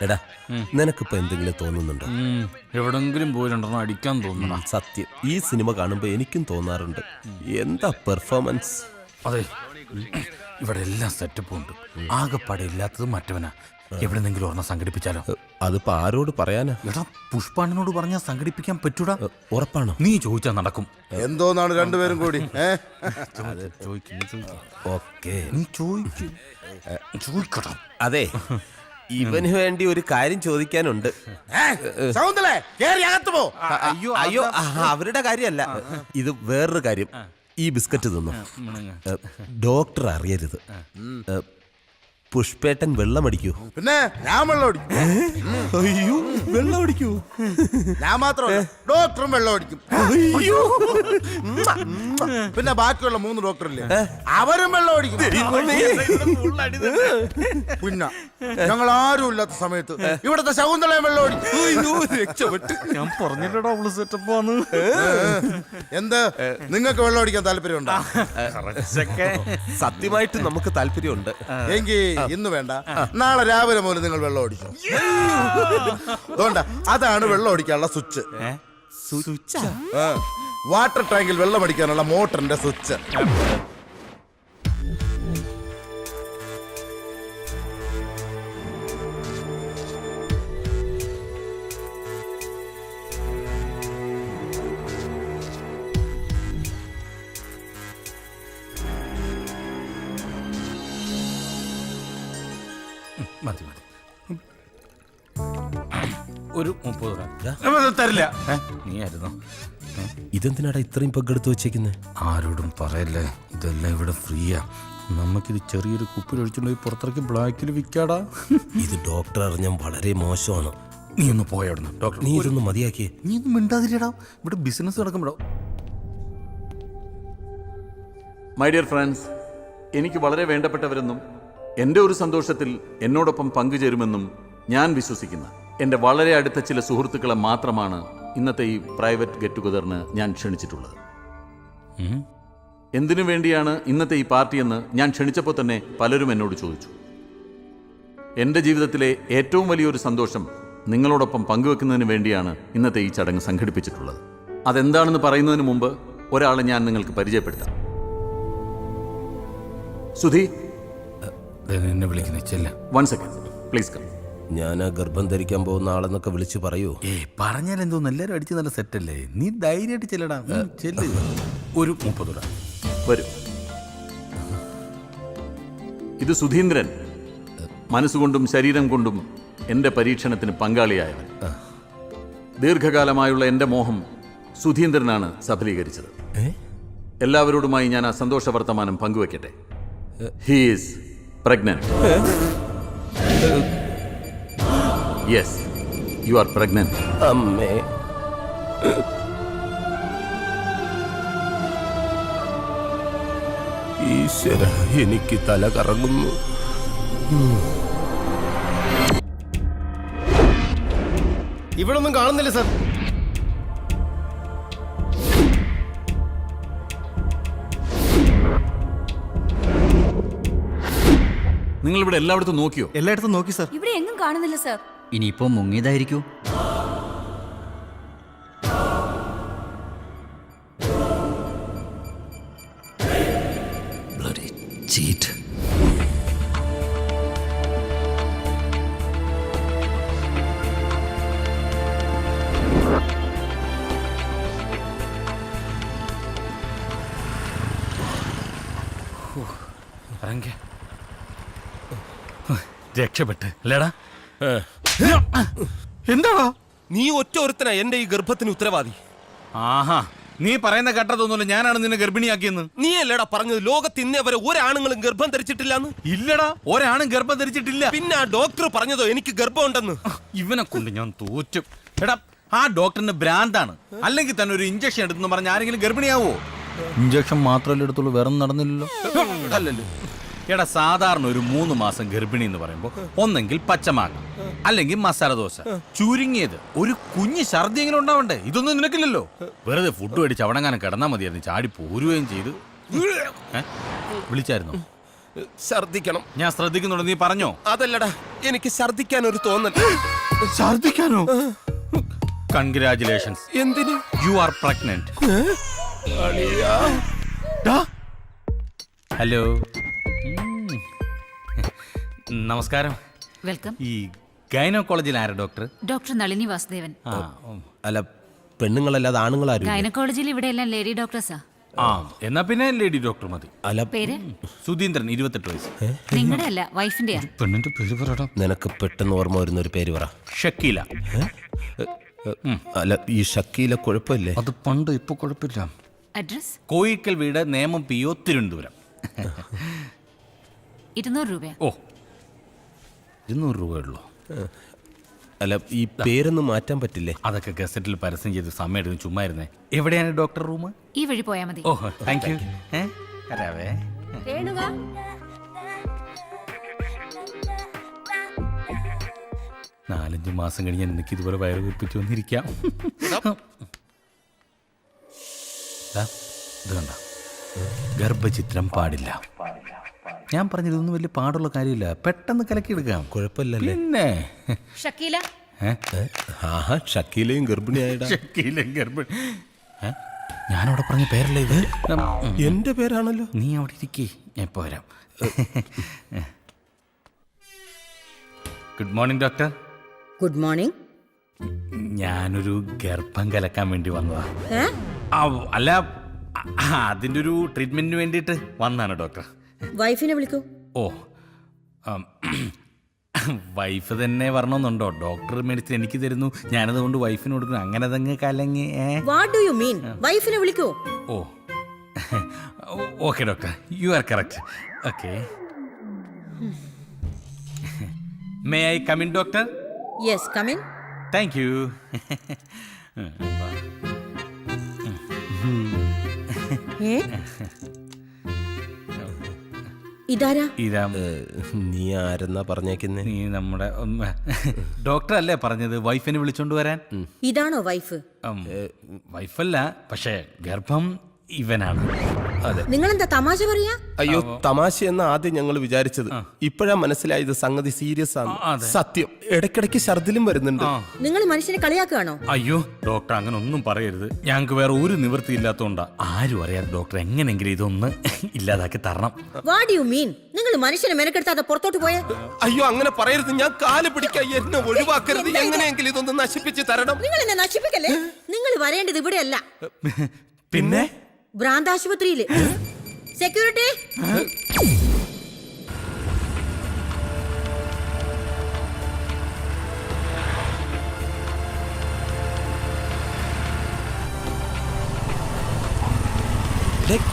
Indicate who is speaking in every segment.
Speaker 1: എടാ നിനക്കിപ്പോ എന്തെങ്കിലും തോന്നുന്നുണ്ടോ?
Speaker 2: എവിടെങ്കിലും പോയിട്ടുണ്ടോ അടിക്കാൻ തോന്നണം.
Speaker 1: സത്യം, ഈ സിനിമ കാണുമ്പോ എനിക്കും തോന്നാറുണ്ട്. എന്താ പെർഫോമൻസ്!
Speaker 2: അതെ, ഇവിടെ എല്ലാം സെറ്റപ്പും ഉണ്ട്. ആകെപ്പാടെ ഇല്ലാത്തത് മറ്റവനാ. എവിടെന്നെങ്കിലും ഒരെണ്ണം സംഘടിപ്പിച്ചാലോ?
Speaker 1: അതിപ്പോ ആരോട് പറയാനാ?
Speaker 2: എടാ, പുഷ്പാണ്ണനോട് പറഞ്ഞാൽ സംഘടിപ്പിക്കാൻ പറ്റൂടാ.
Speaker 1: ഉറപ്പാണോ?
Speaker 2: നീ ചോദിച്ചാ നടക്കും.
Speaker 3: എന്തോന്നാണ് രണ്ടുപേരും കൂടി?
Speaker 1: ഓക്കേ,
Speaker 2: നീ ചോദിക്കടാ.
Speaker 1: അതെ, ഇവന് വേണ്ടി ഒരു കാര്യം ചോദിക്കാനുണ്ട്. അയ്യോ, അവരുടെ കാര്യമല്ല, ഇത് വേറൊരു കാര്യം. ഈ ബിസ്ക്കറ്റ് തിന്നു. ഡോക്ടർ അറിയരുത്. പുഷ്പേട്ടൻ വെള്ളമടിക്കൂ?
Speaker 3: പിന്നെ ഞാൻ വെള്ളം അടിക്കും.
Speaker 1: അയ്യോ, വെള്ളമടിക്കൂ?
Speaker 3: ഞാൻ മാത്രമല്ല, ഡോക്ടറും വെള്ളം അടിക്കും. പിന്നെ ബാക്കിയുള്ള 3 ഡോക്ടറില്ലേ, അവരും വെള്ളം അടിക്കും. പിന്നെ ഞങ്ങൾ ആരും ഇല്ലാത്ത സമയത്ത് ഇവിടുത്തെ ശകുന്തളയും വെള്ളം അടിക്കും.
Speaker 1: രക്ഷപ്പെട്ട്.
Speaker 2: ഞാൻ പറഞ്ഞില്ലടാ, അവള് സെറ്റപ്പാന്ന്.
Speaker 3: എന്ത്, നിങ്ങൾക്ക് വെള്ളം അടിക്കാൻ താല്പര്യമുണ്ടോ?
Speaker 1: സത്യമായിട്ട് നമുക്ക് താല്പര്യമുണ്ട്.
Speaker 3: എങ്കിൽ ഇന്ന് വേണ്ട, നാളെ രാവിലെ മുതൽ നിങ്ങൾ വെള്ളം അടിച്ചു. അതുകൊണ്ടാ, അതാണ് വെള്ളം അടിക്കാനുള്ള സ്വിച്ച്. വാട്ടർ ടാങ്കിൽ വെള്ളം അടിക്കാനുള്ള മോട്ടറിന്റെ സ്വിച്ച്.
Speaker 2: മതി മതി, ഒരു 30 തരില്ല. നീ ആയിരുന്നു.
Speaker 1: ഇതെന്തിനാടാ ഇത്രയും പങ്കെടുത്ത് വെച്ചേക്കുന്നത്?
Speaker 2: ആരോടും പറയല്ലേ, ഇതെല്ലാം ഇവിടെ ഫ്രീയാ. നമുക്കിത് ചെറിയൊരു കുപ്പിലൊഴിച്ചുകൊണ്ട് പോയി പുറത്തിറക്കി ബ്ലാക്കിൽ വിൽക്കാടാ.
Speaker 1: ഇത് ഡോക്ടർ അറിഞ്ഞാൽ വളരെ മോശമാണ്.
Speaker 2: നീ ഒന്ന് പോയവിടുന്ന്. ഡോക്ടർ,
Speaker 1: നീ ഇതൊന്ന് മതിയാക്കിയേ.
Speaker 2: നീ ഒന്നും മിണ്ടാതിരിടാ, ഇവിടെ ബിസിനസ് നടക്കുമ്പോഴോ.
Speaker 4: മൈ ഡിയർ ഫ്രണ്ട്സ്, എനിക്ക് വളരെ വേണ്ടപ്പെട്ടവരെന്നും എൻ്റെ ഒരു സന്തോഷത്തിൽ എന്നോടൊപ്പം പങ്കുചേരുമെന്നും ഞാൻ വിശ്വസിക്കുന്ന എൻ്റെ വളരെ അടുത്ത ചില സുഹൃത്തുക്കളെ മാത്രമാണ് ഇന്നത്തെ ഈ പ്രൈവറ്റ് ഗെറ്റ് ടുഗദറിന് ഞാൻ ക്ഷണിച്ചിട്ടുള്ളത്. എന്തിനു വേണ്ടിയാണ് ഇന്നത്തെ ഈ പാർട്ടിയെന്ന് ഞാൻ ക്ഷണിച്ചപ്പോൾ തന്നെ പലരും എന്നോട് ചോദിച്ചു. എൻ്റെ ജീവിതത്തിലെ ഏറ്റവും വലിയൊരു സന്തോഷം നിങ്ങളോടൊപ്പം പങ്കുവെക്കുന്നതിന് വേണ്ടിയാണ് ഇന്നത്തെ ഈ ചടങ്ങ് സംഘടിപ്പിച്ചിട്ടുള്ളത്. അതെന്താണെന്ന് പറയുന്നതിന് മുമ്പ് ഒരാളെ ഞാൻ നിങ്ങൾക്ക് പരിചയപ്പെടുത്താം. സുധി,
Speaker 2: എന്നെ വിളിക്കുന്ന
Speaker 4: 1 സെക്കൻഡ് പ്ലീസ് കം.
Speaker 1: ഞാൻ ഗർഭം ധരിക്കാൻ പോകുന്ന ആളെന്നൊക്കെ വിളിച്ചു പറയൂ.
Speaker 2: പറഞ്ഞാൽ എന്തോന്ന്, എല്ലാവരും അടിച്ച് നല്ല സെറ്റല്ലേ. നീ ധൈര്യമായിട്ട് ചെല്ലടാ. ചെല്ല്. ഒരു 30 രൂപ
Speaker 4: വരൂ. ഇത് സുധീന്ദ്രൻ, മനസ്സുകൊണ്ടും ശരീരം കൊണ്ടും എൻ്റെ പരീക്ഷണത്തിന് പങ്കാളിയായവൻ. ദീർഘകാലമായുള്ള എൻ്റെ മോഹം സുധീന്ദ്രനാണ് സഫലീകരിച്ചത്. എല്ലാവരോടുമായി ഞാൻ ആ സന്തോഷ വർത്തമാനം പങ്കുവെക്കട്ടെ. He is pregnant. Yes, you are pregnant.
Speaker 1: അമ്മേ, ഈശ്വര, എനിക്ക് തല കറങ്ങുന്നു.
Speaker 5: ഇവിടെ ഒന്നും കാണുന്നില്ല സാർ.
Speaker 4: നിങ്ങൾ ഇവിടെ എല്ലായിടത്തും നോക്കിയോ?
Speaker 5: എല്ലായിടത്തും നോക്കി സാർ.
Speaker 6: ഇവിടെ എങ്ങും കാണുന്നില്ല സാർ.
Speaker 7: ഇനിയിപ്പോ മുങ്ങിയതായിരിക്കൂ.
Speaker 2: രക്ഷപ്പെട്ട് അല്ലേടാ. എന്താടാ,
Speaker 1: നീ ഒറ്റ ഒരുത്തനാ എന്റെ ഈ ഗർഭത്തിന് ഉത്തരവാദി.
Speaker 2: ആഹാ, നീ പറയുന്ന കേട്ടതൊന്നുമില്ല. ഞാനാണ് നിന്നെ ഗർഭിണിയാക്കിയെന്ന്.
Speaker 1: നീ അല്ലേടാ പറഞ്ഞത് ലോകത്ത് ഇന്നേ വരെ ഒരാണുങ്ങളും ഗർഭം ധരിച്ചിട്ടില്ലാന്ന്?
Speaker 2: ഇല്ലടാ, ഒരാണും ഗർഭം ധരിച്ചിട്ടില്ല.
Speaker 1: പിന്നെ ആ ഡോക്ടർ പറഞ്ഞതോ എനിക്ക് ഗർഭമുണ്ടെന്ന്?
Speaker 2: ഇവനെ കൊണ്ട് ഞാൻ തോറ്റു. എടാ, ആ ഡോക്ടറിന് ഭ്രാന്താണ്. അല്ലെങ്കിൽ തന്നെ ഒരു ഇഞ്ചക്ഷൻ എടുത്തെന്ന് പറഞ്ഞ ആരെങ്കിലും ഗർഭിണിയാവോ? ഇഞ്ചക്ഷൻ മാത്രമല്ലേ എടുത്തുള്ളൂ, വേറെ നടന്നില്ലല്ലോ. അല്ലല്ലോ. എടാ, സാധാരണ ഒരു 3 മാസം ഗർഭിണി എന്ന് പറയുമ്പോൾ ഒന്നെങ്കിൽ പച്ചമാങ്ങ, അല്ലെങ്കിൽ മസാല ദോശ, ചുരുങ്ങിയത് ഒരു കുഞ്ഞ് ഛർദി എങ്ങനെ ഉണ്ടാവണ്ടേ? ഇതൊന്നും നിനക്കില്ലല്ലോ. വെറുതെ ഫുഡ് മേടിച്ച് അവിടെങ്ങാനും കിടന്നാൽ മതിയായിരുന്നു. ചാടി പോരുകയും ചെയ്ത്. വിളിച്ചായിരുന്നു?
Speaker 1: ഛർദിക്കണം.
Speaker 2: ഞാൻ ശ്രദ്ധിക്കുന്നുണ്ട്, നീ പറഞ്ഞോ.
Speaker 1: അതല്ലടാ, എനിക്ക് ഛർദിക്കാൻ ഒരു തോന്നൽ.
Speaker 2: ഛർദിക്കാനോ? കൺഗ്രാറ്റുലേഷൻസ്.
Speaker 1: എന്തിന്?
Speaker 2: You are pregnant.
Speaker 1: അളിയാ.
Speaker 2: ഹലോ. നമസ്കാരം.
Speaker 6: വെൽക്കം.
Speaker 2: ഈ ഗൈനക്കോളജിൽ ആരാ ഡോക്ടർ?
Speaker 6: ഡോക്ടർ നളിനി വാസുദേവൻ.
Speaker 1: അല്ല, പെണ്ണുങ്ങളല്ലാതെ ആണുങ്ങളാരും.
Speaker 6: ഗൈനക്കോളജിയിൽ ഇവിടെ എല്ലാം ലേഡി ഡോക്ടേഴ്സാ.
Speaker 2: ആ, എന്നാ പിന്നെ ലേഡി ഡോക്ടർ മതി.
Speaker 1: അല്ല,
Speaker 6: പേര്?
Speaker 2: സുധീന്ദ്രൻ, 28 വയസ്സ്.
Speaker 6: നിങ്ങളുടെ അല്ല, വൈഫിന്റെയാ.
Speaker 2: പെണ്ണിന്റെ പേര് പറയടാ.
Speaker 1: നിനക്ക് പെട്ടെന്ന് ഓർമ്മ വരുന്ന ഒരു പേര് പറ.
Speaker 2: ഷക്കീല.
Speaker 1: അല്ല, ഈ ഷക്കീല കുഴപ്പമില്ലേ?
Speaker 2: അത് പണ്ട്, ഇപ്പൊ കുഴപ്പമില്ല.
Speaker 6: അഡ്രസ്?
Speaker 2: കോയിക്കൽ വീട്, നേമം PO, തിരുവനന്തപുരം.
Speaker 6: 200 രൂപയാ.
Speaker 2: ഓ, 200 രൂപയുള്ളൂ.
Speaker 1: അല്ല, ഈ പേരൊന്നും മാറ്റാൻ പറ്റില്ലേ?
Speaker 2: അതൊക്കെ ഗസറ്റിൽ പരസ്യം ചെയ്ത് സമയം ചുമ്മാ ഇരുന്നേ. എവിടെയാണ് ഡോക്ടർ റൂം?
Speaker 6: ഈ വഴി പോയാ മതി.
Speaker 2: ഓ, താങ്ക് യു. വരാവേ. നാലഞ്ച് മാസം കഴിഞ്ഞ് എനിക്ക് ഇതുപോലെ വയറ് വീർപ്പിച്ചു വന്നിരിക്കാം. ഇത് കണ്ട, ഗർഭചിത്രം പാടില്ല. ഞാൻ പറഞ്ഞതൊന്നും വലിയ പാടുള്ള കാര്യമില്ല, പെട്ടെന്ന് കലക്കിയെടുക്കാം.
Speaker 1: കുഴപ്പമില്ലല്ലേ?
Speaker 2: പിന്നെ
Speaker 6: ഷക്കീല.
Speaker 1: ആഹാ, ഷക്കീലയും ഗർഭിണിയായിടാ.
Speaker 2: ഷക്കീലയും ഗർഭിണി. ഞാനവിടെ പറഞ്ഞ പേരല്ലേ ഇത്?
Speaker 1: എന്റെ പേരാണല്ലോ.
Speaker 2: നീ അവിടെ ഇരിക്കേ, ഞാൻ ഇപ്പോൾ വരാം. Good morning doctor.
Speaker 7: Good morning.
Speaker 2: ഞാനൊരു ഗർഭം കലക്കാൻ വേണ്ടി വന്നതാ. അല്ല, അതിൻ്റെ ഒരു ട്രീറ്റ്മെന്റിന് വേണ്ടിയിട്ട് വന്നാണ് ഡോക്ടർ.
Speaker 7: വൈഫിനെ വിളിക്കൂ.
Speaker 2: ഓ, വൈഫ് തന്നെ വരണമെന്നുണ്ടോ? ഡോക്ടർ മെഡിസിൻ എനിക്ക് തരുന്നു, ഞാനതുകൊണ്ട് വൈഫിന് കൊടുക്കുന്നു, അങ്ങനെ അതങ്ങ് കലങ്ങി.
Speaker 7: What do you mean? വൈഫിനെ വിളിക്കൂ.
Speaker 2: Oh, okay doctor, you are correct. Okay, may I come in doctor?
Speaker 7: Yes, come in.
Speaker 2: Thank you.
Speaker 7: ഇതാരാ?
Speaker 2: ഇതാ.
Speaker 1: നീ ആരെന്നാ പറഞ്ഞേക്കുന്നേ?
Speaker 2: നീ നമ്മുടെ ഡോക്ടർ അല്ലേ പറഞ്ഞത് വൈഫിനെ വിളിച്ചോണ്ട് വരാൻ?
Speaker 7: ഇതാണോ വൈഫ്?
Speaker 2: വൈഫല്ല, പക്ഷേ ഗർഭം ഇവനാണ്. അതെ.
Speaker 7: നിങ്ങളെന്താ തമാശ പറയാ?
Speaker 1: അയ്യോ, തമാശ എന്ന ആദ്യം ഞങ്ങൾ വിചാരിച്ചത്. ഇപ്പോഴാ മനസ്സിലായത് സംഗതി സീരിയസ് ആണ്. സത്യം, ഇടയ്ക്കിടയ്ക്ക് ഛർദിലും വരുന്നുണ്ട്.
Speaker 7: നിങ്ങൾ മനുഷ്യനെ കളിയാക്കുകയാണോ?
Speaker 2: അയ്യോ ഡോക്ടർ, അങ്ങനെ ഒന്നും പറയരുത്. ഞങ്ങൾക്ക് വേറെ ഒരു നിവൃത്തി ഇല്ലാത്തോണ്ടാ. ആരും അറിയാതെ ഡോക്ടർ എങ്ങനെങ്കിലും ഇതൊന്ന് ഇല്ലാതാക്കി തരണം.
Speaker 7: വാട്ട് ഡു യു മീൻ? നിങ്ങൾ മനുഷ്യനെ മെനക്കെടുത്താതെ പുറത്തോട്ട് പോയേ.
Speaker 1: അയ്യോ, അങ്ങനെ പറയരുത്. ഞാൻ കാല് പിടിക്കാൻ, എന്നെ ഒഴിവാക്കരുത്. എങ്ങനെയെങ്കിലും ഇതൊന്ന് നശിപ്പിച്ച് തരണം.
Speaker 7: നിങ്ങൾ എന്നെ നശിപ്പിക്കല്ലേ. നിങ്ങൾ വരേണ്ടത് ഇവിടെയല്ല,
Speaker 2: പിന്നെ
Speaker 7: ഭ്രാന്താശുപത്രിയില്. സെക്യൂരിറ്റി.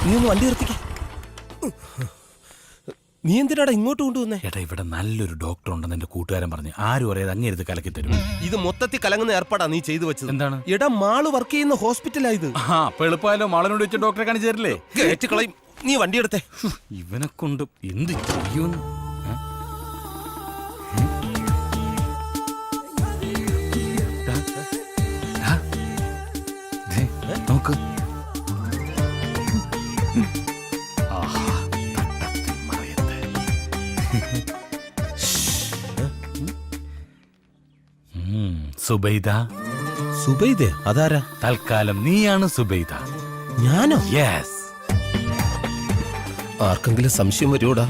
Speaker 1: നീ ഒന്ന് വണ്ടി നിർത്തിക്ക. നീ എന്തിനാടാ ഇങ്ങോട്ട് കൊണ്ടുവന്നേ?
Speaker 2: ഏട്ടാ, ഇവിടെ നല്ലൊരു ഡോക്ടർ ഉണ്ടെന്ന് എന്റെ കൂട്ടുകാരൻ പറഞ്ഞു. ആരും അറിയാതെ അങ്ങേരുത് കലക്കി തരും.
Speaker 1: ഇത് മൊത്തത്തിൽ കലങ്ങുന്ന ഏർപ്പാടാ നീ ചെയ്തു വെച്ചത്.
Speaker 2: എന്താണ്?
Speaker 1: എടാ, മാള് വർക്ക് ചെയ്യുന്ന ഹോസ്പിറ്റലാ ഇത്.
Speaker 2: അപ്പൊ എളുപ്പമായാലോ, മാളനോട് വെച്ച് ഡോക്ടറെ കാണിച്ചു തരില്ലേ?
Speaker 1: കളയും. നീ വണ്ടി എടുത്തേ.
Speaker 2: ഇവനെ കൊണ്ട് എന്ത് ചെയ്യുമെന്ന്. നോക്ക്. സുബൈദ.
Speaker 1: സുബൈദേ? അതാരാ?
Speaker 2: തൽക്കാലം നീയാണ് സുബൈദ.
Speaker 1: ഞാനോ?
Speaker 2: യെസ്.
Speaker 1: ആർക്കെങ്കിലും സംശയം വരുവോടാ?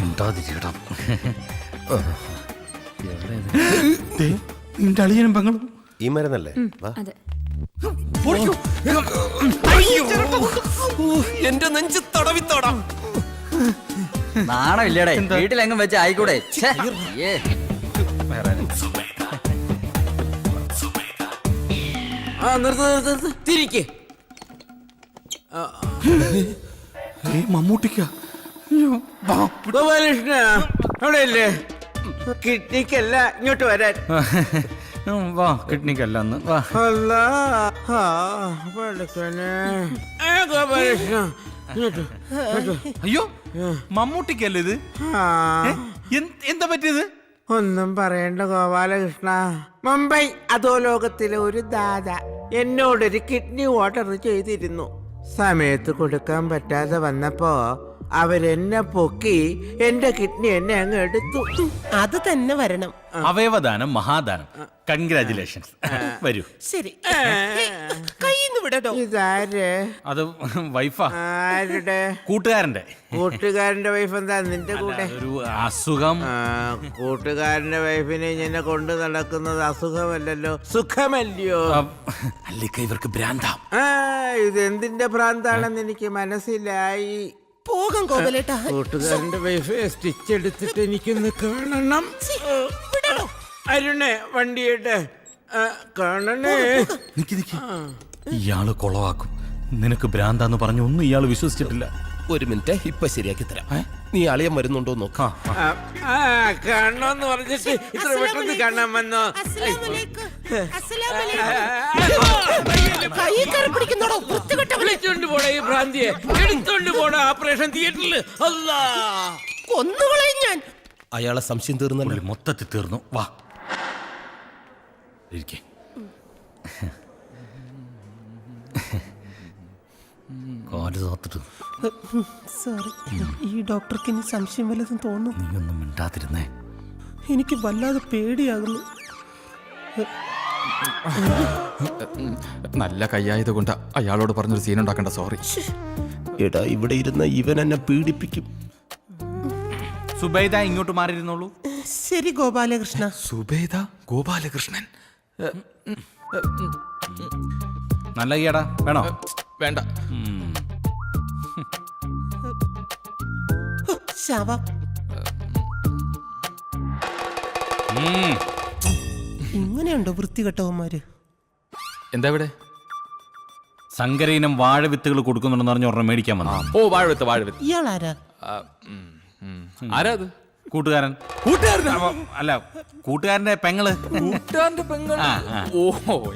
Speaker 2: നിന്റെ അളിയനും പെങ്ങളും
Speaker 1: ഈ മരുന്നല്ലേ?
Speaker 6: അതെ.
Speaker 1: എന്റെ നെഞ്ച് തടവിത്തോടാം.
Speaker 8: നാണം ഇല്ലടേ, വീട്ടിലെങ്ങും വെച്ച് ആയിക്കൂടെ?
Speaker 5: തിരിക്കേ.
Speaker 2: മമ്മൂട്ടിക്ക
Speaker 5: ഗോപാലകൃഷ്ണ അവിടെയല്ലേ? കിഡ്നിക്കല്ല, ഇങ്ങോട്ട് വരാൻ.
Speaker 2: വാ, കിഡ്നിക്കല്ല അന്ന് വാ.
Speaker 5: അല്ലാ, ഗോപാലകൃഷ്ണ ഇങ്ങോട്ട്.
Speaker 2: അയ്യോ, മമ്മൂട്ടിക്കല്ലേ ഇത്? എന്താ പറ്റിയത്?
Speaker 5: ഒന്നും പറയണ്ട ഗോപാലകൃഷ്ണ. മുംബൈ അധോലോകത്തിലെ ഒരു ദാദ എന്നോടൊരു കിഡ്നി ഓർഡർ ചെയ്തിരുന്നു. സമയത്ത് കൊടുക്കാൻ പറ്റാതെ വന്നപ്പോ അവരെന്നെ പൊക്കി എന്റെ കിഡ്നി എന്നെ അങ്ങ് എടുത്തു.
Speaker 1: അത് തന്നെ വരണം.
Speaker 2: അവയവദാനം മഹാദാനം. കൺഗ്രാചുലേഷൻസ്. വരൂ.
Speaker 1: ശരി, കയ്യിന്ന് വിടട്ടോ.
Speaker 5: ഇതാര്?
Speaker 2: അത് വൈഫാ,
Speaker 5: ആരുടെ?
Speaker 2: കൂട്ടുകാരന്റെ.
Speaker 5: കൂട്ടുകാരന്റെ വൈഫ് എന്താ നിന്റെ കൂടെ?
Speaker 2: ഒരു അസുഖം.
Speaker 5: കൂട്ടുകാരന്റെ വൈഫിനെ ഇങ്ങനെ കൊണ്ടു നടക്കുന്നത് അസുഖമല്ലല്ലോ, സുഖമല്ലയോ?
Speaker 2: അല്ലിക്ക ഇവർക്ക് ഭ്രാന്താം.
Speaker 5: ഇതെന്തിന്റെ ഭ്രാന്താണെന്ന് എനിക്ക് മനസ്സിലായി.
Speaker 1: പോകാം ഗോപാലേട്ടാ.
Speaker 5: കൂട്ടുകാരന്റെ വൈഫ് സ്റ്റിച്ച് എടുത്തിട്ട് എനിക്കൊന്ന് കാണണം. അരുണേ, വണ്ടിയിട്ട് കാണണേ.
Speaker 2: നിക്ക് നിക്ക്, ഇയാള് കൊളവാക്കും. നിനക്ക് ഭ്രാന്താന്ന് പറഞ്ഞു ഒന്നും ഇയാള് വിശ്വസിച്ചിട്ടില്ല.
Speaker 1: ഒരു മിനിറ്റ്, ഇപ്പൊ ശരിയാക്കി തരാം. നീ അളിയൻ വരുന്നുണ്ടോ നോക്കാം.
Speaker 5: കാണണമെന്ന് പറഞ്ഞിട്ട് ഇത്ര പെട്ടെന്ന് കാണാൻ വന്നോ? വിളിച്ചോണ്ട് പോടാ ഈ ഭ്രാന്തിയെ, എടുത്തോണ്ട് പോടാ ഓപ്പറേഷൻ തിയേറ്ററിൽ.
Speaker 1: കൊന്നുകളയും ഞാൻ. അയാളെ സംശയം തീർന്നല്ലോ.
Speaker 2: പുള്ളി മൊത്തത്തിൽ തീർന്നു. വാ ഇരിക്കെ. കാല് തോത്തിട്ട്.
Speaker 1: സോറി, ഈ ഡോക്ടർക്ക് ഇനി സംശയം വല്ലതും തോന്നും.
Speaker 2: നീ ഒന്നും മിണ്ടാതിരുന്നേ.
Speaker 1: എനിക്ക് വല്ലാതെ പേടിയാകുന്നു.
Speaker 9: നല്ല കയ്യായത് കൊണ്ട് അയാളോട് പറഞ്ഞൊരു സീൻ ഉണ്ടാക്കണ്ട. സോറി.
Speaker 1: എടാ, ഇവിടെ ഇരുന്ന ഇവൻ എന്നെ പീഡിപ്പിക്കും.
Speaker 2: സുബൈദ ഇങ്ങോട്ട് മാറിയിരുന്നോളൂ.
Speaker 1: ശരി ഗോപാലകൃഷ്ണ.
Speaker 9: സുബേദ ഗോപാലകൃഷ്ണൻ.
Speaker 2: നല്ല ഈടാ വേണോ?
Speaker 9: വേണ്ട.
Speaker 1: ശവ. ഇങ്ങനെയുണ്ടോ വൃത്തികെട്ടവന്മാര്?
Speaker 9: എന്താ ഇവിടെ?
Speaker 2: സങ്കരയിനം വാഴവിത്തുകൾ കൊടുക്കുന്നുണ്ടെന്ന് പറഞ്ഞ ഒരെണ്ണം മേടിക്കാൻ വന്നു.
Speaker 9: ഓ, വാഴവിത്ത് വാഴവിത്ത്.
Speaker 1: ഇയാളാരാ?
Speaker 9: ആരാ അത്?
Speaker 2: കൂട്ടുകാരൻ. അല്ല, കൂട്ടുകാരന്റെ പെങ്ങള്.
Speaker 9: കൂട്ടുകാരന്റെ പെങ്ങൾ. ഓ,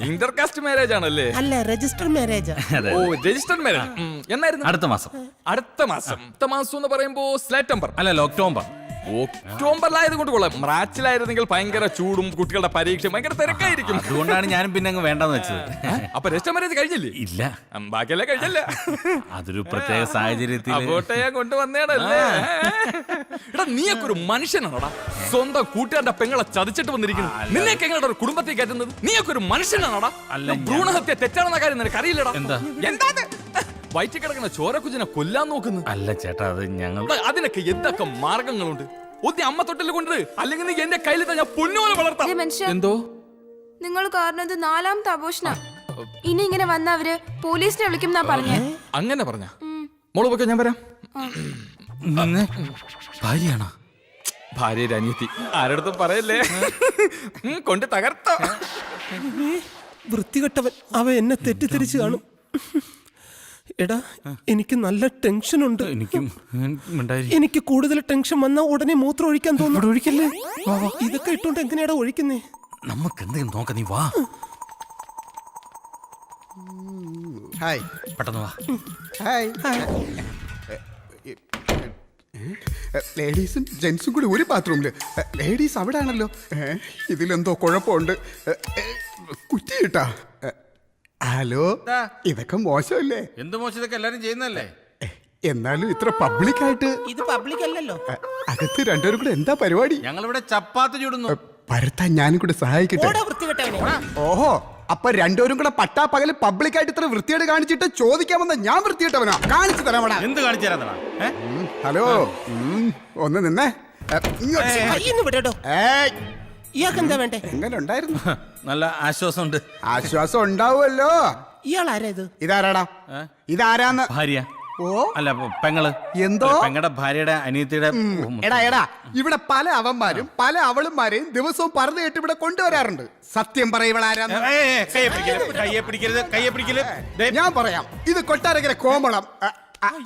Speaker 9: ഇന്റർകാസ്റ്റ് മാരേജ് ആണല്ലേ?
Speaker 1: അല്ല, രജിസ്റ്റർ മാരേജാ.
Speaker 9: ഓ, രജിസ്റ്റർ മാരേജ്. എന്നായിരുന്നു?
Speaker 2: അടുത്ത മാസം.
Speaker 9: അടുത്ത മാസം എന്ന് പറയുമ്പോ സെപ്റ്റംബർ
Speaker 2: അല്ലല്ലോ, ഒക്ടോബർ.
Speaker 9: ഒക്ടോബറിലായത് കൊണ്ട് കൊള്ളാം. മാർച്ചിലായിരുന്നെങ്കിൽ ഭയങ്കര ചൂടും കുട്ടികളുടെ പരീക്ഷ ഭയങ്കര തിരക്കായിരിക്കും.
Speaker 2: അതുകൊണ്ടാണ് ഞാനും പിന്നെ അങ്ങ് വേണ്ടെന്ന് വെച്ചത്.
Speaker 9: അപ്പൊ രജിസ്റ്റർ മാരേജ് കഴിഞ്ഞില്ലേ?
Speaker 2: ഇല്ല,
Speaker 9: ബാക്കിയല്ലേ കഴിഞ്ഞല്ല.
Speaker 2: അതൊരു പ്രത്യേക സാഹചര്യത്തിൽ
Speaker 9: അങ്ങോട്ടേ ഞാൻ കൊണ്ടുവന്നേടല്ലേ. എടാ, നീയൊക്കെ ഒരു മനുഷ്യനാണോടാ? സ്വന്തം കൂട്ടുകാരുടെ പെങ്ങളെ ചതിച്ചിട്ട് വന്നിരിക്കുന്നു. നിന്നെയൊക്കെ എങ്ങനെ ഒരു കുടുംബത്തിൽ കയറ്റുന്നത്? നീയൊക്കെ ഒരു മനുഷ്യനാണോടാ?
Speaker 2: അല്ല,
Speaker 9: ഭ്രൂണഹത്യ തെറ്റാണെന്ന കാര്യം നിനക്ക് അറിയില്ലടാ.
Speaker 2: എന്താ?
Speaker 9: വയറ്റിൽ കിടക്കുന്ന ചോരക്കുജിനെ കൊല്ലാൻ നോക്കുന്നു.
Speaker 2: അല്ല ചേട്ടാ, അത് ഞങ്ങൾ.
Speaker 9: അതിനൊക്കെ എന്തൊക്കെ മാർഗങ്ങളുണ്ട്? ഒന്നി അമ്മ തൊട്ടിൽ കൊണ്ട്, അല്ലെങ്കിൽ നീ എന്റെ കയ്യിൽ ഞാൻ പൊന്നുപോലെ വളർത്താം. എന്തോ
Speaker 10: നിങ്ങൾ കാരണം ഇത് 4ാമത്തെ ആഘോഷണ. ഇനി ഇങ്ങനെ വന്ന അവര് പോലീസിനെ വിളിക്കും എന്നാ പറഞ്ഞേ.
Speaker 9: അങ്ങനെ പറഞ്ഞ മോള് പോക്കെ, ഞാൻ വരാം.
Speaker 2: ഭാര്യയാണോ?
Speaker 9: ഭാര്യ അനിയത്തി. ആരടുത്തും പറയല്ലേ. കൊണ്ട് തകർത്ത
Speaker 1: വൃത്തികെട്ടവൻ. അവ എന്നെ തെറ്റിദ്ധരിച്ചു കാണും. എടാ, എനിക്ക് നല്ല ടെൻഷൻ ഉണ്ട്. എനിക്ക് കൂടുതൽ ടെൻഷൻ വന്നാൽ ഉടനെ മൂത്രം ഒഴിക്കാൻ തോന്നുന്നു. ഒഴിക്കല്ലേ? ഇതൊക്കെ ഇട്ടോണ്ട് എങ്ങനെയാടാ ഒഴിക്കുന്നേ?
Speaker 2: നമുക്ക് എന്തെങ്കിലും നോക്കാം. നീ വാ.
Speaker 3: ഹായ്.
Speaker 2: പെട്ടെന്ന് വാ.
Speaker 3: ഹായ്. ലേഡീസും ജെന്റ്സും കൂടി ഒരു ബാത്റൂമില്. ലേഡീസ് അവിടെ ആണല്ലോ. ഇതിലെന്തോ കുഴപ്പമുണ്ട്. കുറ്റിയിട്ടാ. ഹലോ, ഇതൊക്കെ മോശമല്ലേ?
Speaker 2: എന്ത് മോശം? ഇതൊക്കെ എല്ലാരും ചെയ്യുന്നല്ലേ?
Speaker 3: എന്നാലും ഇത്ര പബ്ലിക്കായിട്ട്.
Speaker 1: ഇത് പബ്ലിക് അല്ലല്ലോ.
Speaker 3: അകത്ത് രണ്ടുപേരും കൂടെ എന്താ പരിപാടി?
Speaker 2: ഞങ്ങളിവിടെ ചപ്പാത്തി ചൂടുന്നു.
Speaker 3: പരത്താൻ ഞാനും കൂടെ സഹായിക്കട്ടെ. ഓഹോ, അപ്പൊ രണ്ടുപേരും കൂടെ പട്ടാപ്പകല് പബ്ലിക്കായിട്ട് ഇത്ര വൃത്തിയോട് കാണിച്ചിട്ട് ചോദിക്കാൻ വന്ന ഞാൻ വൃത്തിയിട്ടവനാ? കാണിച്ചു തരാമടാ.
Speaker 2: എന്ത് കാണിച്ചു തരാ?
Speaker 3: ഹലോ, ഒന്ന് നിന്നേ.
Speaker 1: ഇയാൾക്ക് എന്താ വേണ്ടേ?
Speaker 3: എങ്ങനെ ഉണ്ടായിരുന്നു?
Speaker 2: നല്ല ആശ്വാസമുണ്ട്.
Speaker 3: ആശ്വാസം ഉണ്ടാവുമല്ലോ.
Speaker 1: ഇയാളാരാ ഇത്?
Speaker 3: ഇതാരാടാ? ഇതാരാന്ന്?
Speaker 2: ഭാര്യ.
Speaker 3: ഓ,
Speaker 2: അല്ല, പെങ്ങള്.
Speaker 3: എന്തോ?
Speaker 2: പെങ്ങളുടെ ഭാര്യയുടെ അനിയത്തിയുടെ.
Speaker 3: എടാ, ഇവിടെ പല അവന്മാരും പല അവളുമാരെയും ദിവസവും പറഞ്ഞു കേട്ട് ഇവിടെ കൊണ്ടുവരാറുണ്ട്. സത്യം പറയവളാരാന്ന്?
Speaker 2: കയ്യെ പിടിക്കരുത്, കയ്യെ പിടിക്കരുത്.
Speaker 3: ഞാൻ പറയാം. ഇത് കൊട്ടാരക്കര കോമളം,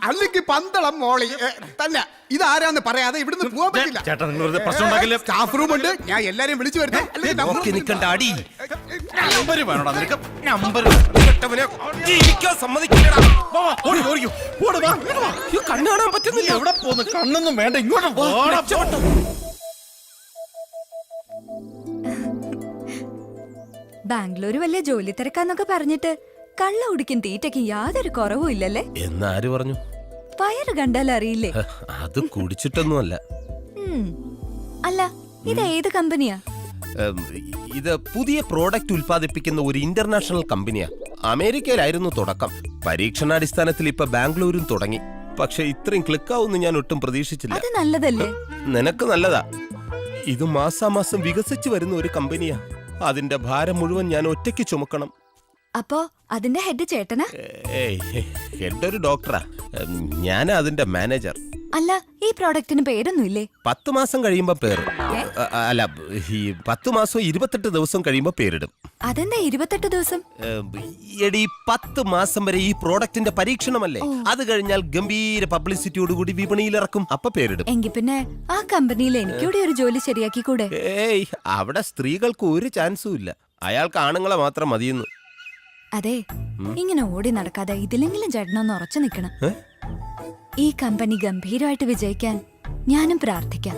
Speaker 3: അല്ലെങ്കിൽ പന്തളം മോളി തന്നെ. ഇതാരാന്ന് പറയാതെ ഇവിടുന്ന് പോകാൻ പറ്റില്ല.
Speaker 2: ചേട്ടാ, നിങ്ങൾ പ്രശ്നം ഉണ്ടാക്കില്ല.
Speaker 3: സ്റ്റാഫ് റൂം ഉണ്ട്, ഞാൻ എല്ലാരെയും വിളിച്ചു വരുത്താം.
Speaker 1: കണ്ണു കാണാൻ പറ്റുന്നില്ല.
Speaker 2: എവിടെ പോന്ന്? കണ്ണൊന്നും വേണ്ട, ഇങ്ങോട്ട്.
Speaker 10: ബാംഗ്ലൂര് വലിയ ജോലി തിരക്കാന്നൊക്കെ പറഞ്ഞിട്ട് കള്ള കുടിക്കും തീറ്റയ്ക്കും യാതൊരു കുറവും ഇല്ലല്ലേ?
Speaker 1: എന്നാര് പറഞ്ഞു?
Speaker 10: വയറ് കണ്ടാൽ അറിയില്ലേ?
Speaker 1: അത് കുടിച്ചിട്ടൊന്നുമല്ല.
Speaker 10: അല്ല, ഇത് ഏത് കമ്പനിയാ?
Speaker 1: ഇത് പുതിയ പ്രോഡക്റ്റ് ഉൽപ്പാദിപ്പിക്കുന്ന ഒരു ഇന്റർനാഷണൽ കമ്പനിയാ. അമേരിക്കയിലായിരുന്നു തുടക്കം. പരീക്ഷണാടിസ്ഥാനത്തിൽ ഇപ്പൊ ബാംഗ്ലൂരും തുടങ്ങി. പക്ഷെ ഇത്രയും ക്ലിക്കാവുമെന്ന് ഞാൻ ഒട്ടും പ്രതീക്ഷിച്ചില്ല.
Speaker 10: അത് നല്ലതല്ലേ?
Speaker 1: നിനക്ക് നല്ലതാ. ഇത് മാസാമാസം വികസിച്ചു വരുന്ന ഒരു കമ്പനിയാ. അതിന്റെ ഭാരം മുഴുവൻ ഞാൻ ഒറ്റയ്ക്ക് ചുമക്കണം.
Speaker 10: അപ്പോ അതിന്റെ ഹെഡ് ചേട്ടനാ?
Speaker 1: എന്റെ ഒരു ഡോക്ടറാ. ഞാനാ അതിന്റെ മാനേജർ.
Speaker 10: അല്ല, ഈ പ്രോഡക്റ്റിന് പേരൊന്നുമില്ലേ?
Speaker 1: 10 മാസം കഴിയുമ്പോ പേര്. അല്ല, ഈ 10 മാസം 28 ദിവസം കഴിയുമ്പോ പേരിടും.
Speaker 10: അതെന്താ 28 ദിവസം?
Speaker 1: എടി, 10 മാസം വരെ ഈ പ്രോഡക്റ്റിന്റെ പരീക്ഷണമല്ലേ. അത് കഴിഞ്ഞാൽ ഗംഭീര പബ്ലിസിറ്റിയോടുകൂടി വിപണിയിൽ ഇറക്കും. അപ്പൊ പേരിടും.
Speaker 10: എങ്കിൽ പിന്നെ ആ കമ്പനിയിൽ എനിക്കൂടെ ഒരു ജോലി ശരിയാക്കി കൂടെ?
Speaker 1: ഏയ്, അവിടെ സ്ത്രീകൾക്ക് ഒരു ചാൻസും ഇല്ല. അയാൾക്ക് ആണുങ്ങളെ മാത്രം മതിയെന്ന്.
Speaker 10: അതെ, ഇങ്ങനെ ഓടി നടക്കാതെ ഇതിലെങ്കിലും ചേട്ടനൊന്ന് ഉറച്ചു നിൽക്കണം. ഈ കമ്പനി ഗംഭീരമായിട്ട് വിജയിക്കാൻ ഞാനും പ്രാർത്ഥിക്കാം.